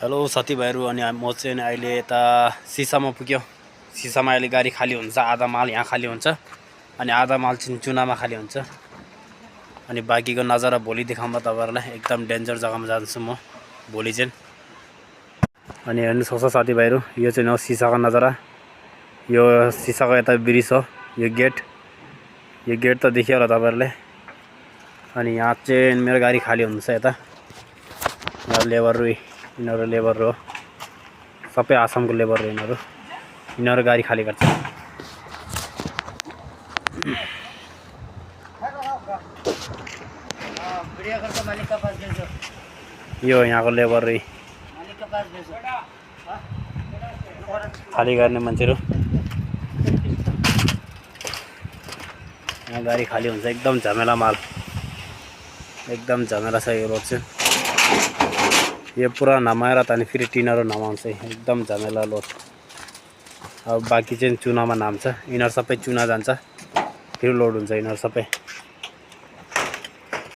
Hello साथीभाइहरू, अनि म चाहिँ अहिले यता सिसामा पुग्यो। सिसामा अहिले गाडी खाली हुन्छ, आधा माल यहाँ खाली हुन्छ अनि आधा माल चाहिँ चुनामा खाली हुन्छ। अनि बाँकीको नजारा भोलि देखाउँदा तपाईहरुलाई। एकदम डेन्जर जग्गामा जान्छु म भोलि चाहिँ। अनि हेर्नुस् साथीभाइहरू, यो चाहिँ हो सिसाको नजारा। यो सिसाको यता ब्रिज हो, यो गेट त देखियो होला तपाईहरुले। अनि यहाँ चाहिँ मेरो गाडी खाली हुन्छ। यता यहाँ लेबरहरु, यिनीहरु लेबर हो, सबै आसामको लेबर हो यिनीहरु गाडी खाली गर्छ। यो यहाँको लेबर हो, खाली गर्ने मान्छेहरु। यहाँ गाडी खाली हुन्छ, एकदम झमेला माल, एकदम झमेला छ यो रोड चाहिँ। यो पुरा नमाएर त अनि फेरि टिनहरु नमाउँछ, एकदम झमेला रोड। अब बाँकी चाहिँ चुनामा नाम्छ, यिनीहरु सबै चुना जान्छ, फेरि लोड हुन्छ यिनीहरु सबै।